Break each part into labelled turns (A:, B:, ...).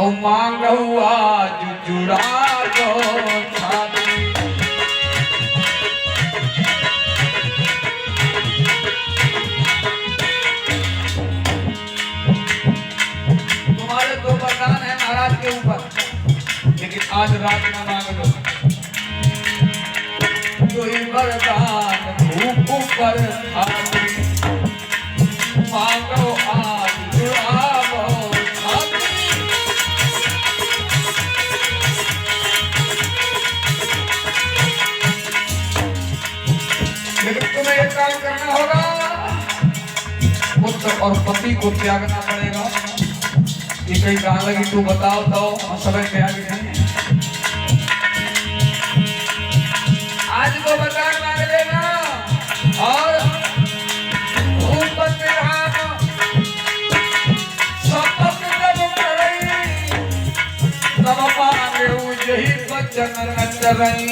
A: और मांगो आज जुड़ा दो छाती। तुम्हारे दो वरदान है महाराज के ऊपर, लेकिन आज रात में मांग लो। कोई वरदान धूप पर खाती, मांगो आज जुड़ा दो छाती। लेकिन तुम्हें एक काम करना होगा, पुत्र और पति को त्यागना पड़ेगा। ये कहीं कहाँ लगी तू बताओ तो हम समय त्याग नहीं। आज को वरदान मांग लेना और भूपति राम शपथ जब करई, तब मांगे यही वचन न चरई।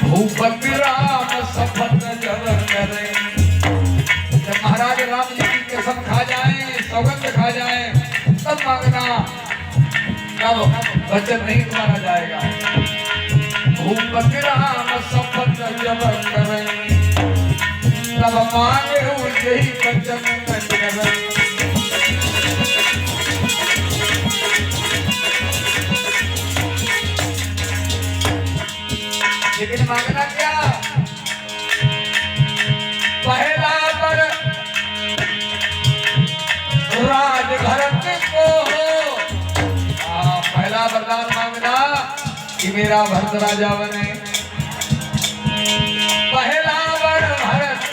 A: भूपति राम शपथ जब करई, जब महाराज राम जी की कसम खा जाए, सौगंध खा जाए, तब मांगना, तब वचन नहीं तुम्हारा जाएगा। भूपति राम शपथ जब करई, तब मांगे यही वचन न चरई। लेकिन मांगना क्या? पहला वर राज भरत को हो। पहला वरदान मांगना कि मेरा भरत राजा बने। पहला वर भरत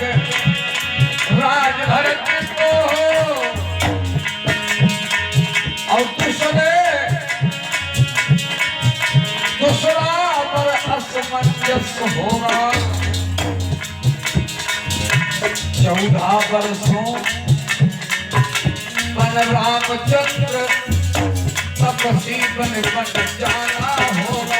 A: राज भरत को हो, और दूसरा वर असमंजस होगा। 14 वर्षों बन रामचंद्र तपसी बन जाना होगा।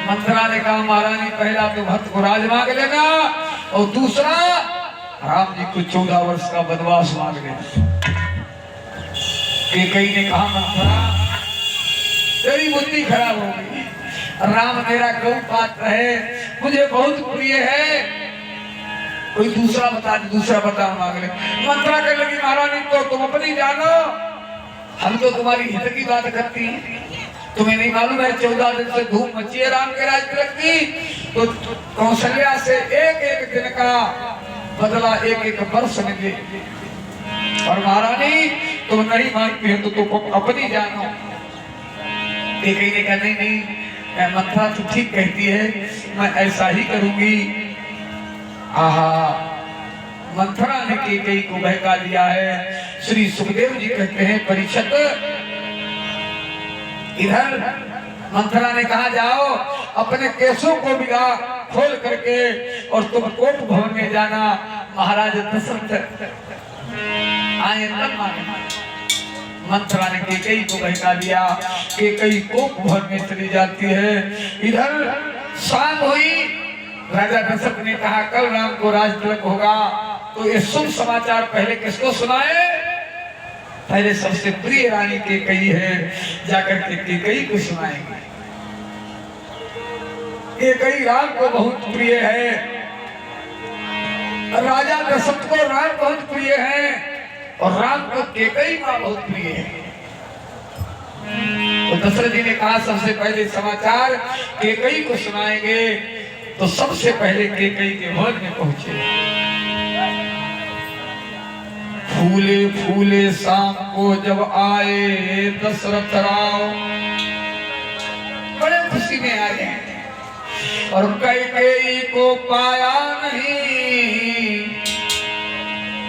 A: मंथरा ने कहा महारानी पहला तो भक्त को राज मांग लेना, और दूसरा राम जी को 14 वर्ष का वनवास मांग लेना। कैकेयी ने कहा मंथरा तेरी बुद्धि खराब हो गई, राम मेरा गौ पात्र है, मुझे बहुत प्रिय है, कोई दूसरा बता दे, दूसरा बता मांग ले। मंथरा कहने लगी महारानी तो तुम अपनी जानो, हम तो तुम्हारी हित की बात करती हैं। तुम्हें नहीं मालूम है 14 दिन से धूम मची है राम के राज्य तिलक की, तो कौशल्या से एक एक दिन का बदला एक एक वर्ष मिले। और महारानी तुम नहीं मानती हो तो तुम अपनी जानो। कैकेयी ने कहा नहीं नहीं मंथरा तू ठीक कहती है, मैं ऐसा ही करूंगी। आहा, मंथरा ने कैकेयी को बहका दिया है। श्री सुखदेव जी कहते हैं परीक्षित इधर मंथरा ने कहा जाओ अपने केसों को बिगा खोल करके और तुम कोप भवन में जाना, महाराज दशरथ आए तब माने। मंथरा ने कैकेयी को बहका दिया। कैकेयी कोप भवन में चली जाती है। इधर शाम हुई, राजा दशरथ ने कहा कल राम को राज तिलक होगा, तो ये शुभ समाचार पहले किसको सुनाए? पहले सबसे प्रिय रानी कैकेयी है, जाकर के कैकेयी को सुनाएंगे। कैकेयी राम को बहुत प्रिय है, राजा दशरथ को राम बहुत प्रिय है, और राम को कैकेयी मां बहुत प्रिय है। तो दशरथ जी ने कहा सबसे पहले समाचार कैकेयी को सुनाएंगे। तो सबसे पहले कैकेयी के भवन में पहुंचे। फूले फूले शाम को जब आए दशरथ राव, बड़े खुशी में आए और कैकेयी को पाया नहीं।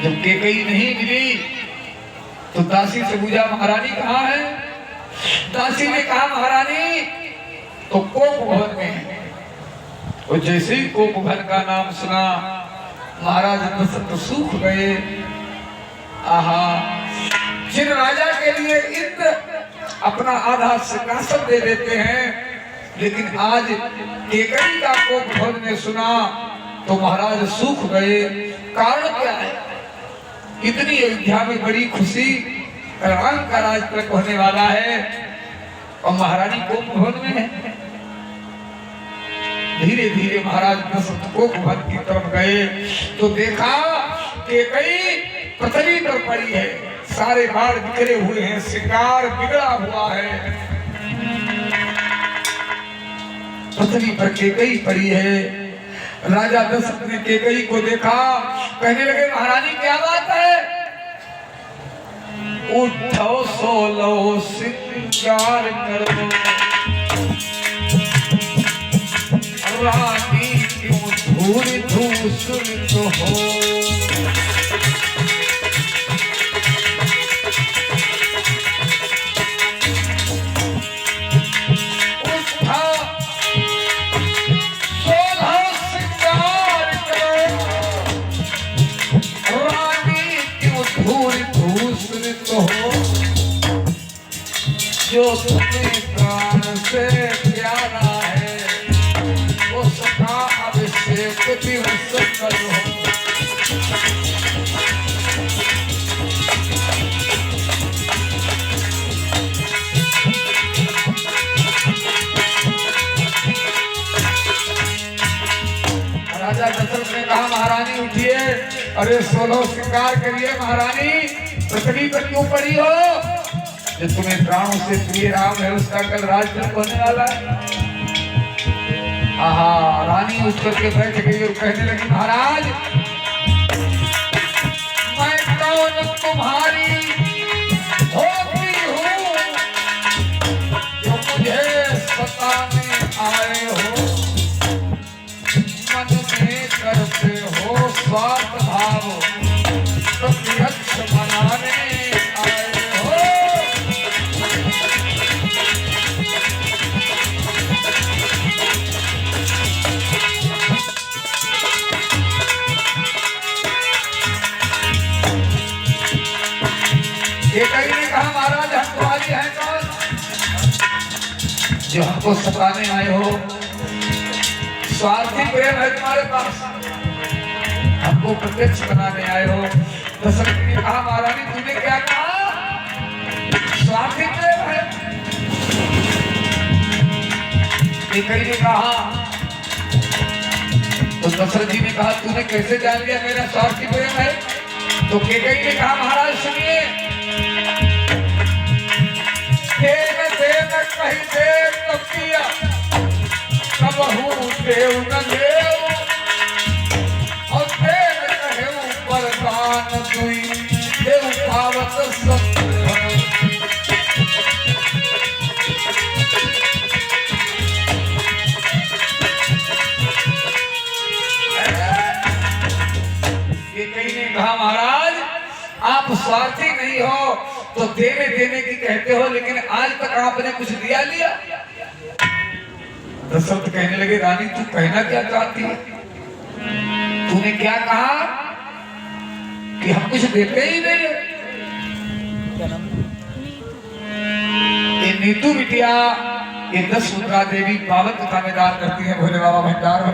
A: जब कैकेयी नहीं मिली तो दासी से पूछा महारानी कहाँ है? दासी ने कहा महारानी तो कोप भवन में है। और जैसे ही कोप भवन का नाम सुना महाराज दशरथ सूख गए। आहा, जिन राजा के लिए इंद्र अपना आधा सिंहासन दे देते हैं। लेकिन आज केकई का कोप ध्वज ने सुना तो महाराज सूख गए। कारण क्या है? इतनी अयोध्या में बड़ी खुशी, राम का राज तक होने वाला है और महारानी कोप भवन में है। धीरे धीरे महाराज दशरथ कोप भवन की तरफ गए तो देखा केकई पथरी पर पड़ी है, सारे बाढ़ बिखरे हुए हैं, श्रृंगार बिगड़ा हुआ है, पथरी पर केकई पड़ी है। राजा दशरथ ने केकई को देखा, कहने लगे महारानी क्या बात है? उठो सोलो श्रृंगार करो, रानी क्यों धूल धूसरित हो। जो तुम्हें प्राण से प्यारा है उसका अभिषेक दिवस करो। राजा दशरथ ने कहा महारानी उठिए। अरे 16 श्रृंगार करिए महारानी, पृथ्वी पर क्यों पड़ी हो? जो तुम्हें प्राणों से प्रिय राम है उसका कल राजतंत्र होने वाला है। आहा, रानी उठ करके बैठ गई और कहने लगी महाराज मैं कौन तुम्हारी होती हूँ जो मुझे सताने आए हो, मन में करते हो स्वार्थ भाव, प्रत्यक्ष मनाने आए हो। केकई ने कहा महाराज हम तुम्हारी हैं कौन जो हमको सताने आए हो? स्वार्थी प्रेम है तुम्हारे पास, हमको प्रत्यक्ष बनाने आए हो। दशरथ ने कहा महारानी तूने क्या कहा? स्वार्थी प्रेम है। केकई ने कहा तो दशरथ जी ने कहा तूने कैसे जान लिया मेरा स्वार्थी प्रेम है? तो केकई ने कहा महाराज सुनिए, देव कहीं देव तो किया कबहू देव न देव, और देव कहे वरदान दुई देव पावत सत्य। ये कहीं ने कहा महाराज आप स्वार्थी नहीं हो तो देने देने की कहते हो, लेकिन आज तक आपने कुछ दिया लिया? दशरथ कहने लगे रानी तू कहना क्या चाहती है? तूने क्या कहा कि हम कुछ देते ही नहीं? ये नीतू बिटिया ये 10 मुद्रा देवी पावन कथा में दान करती है। भोले बाबा भंडार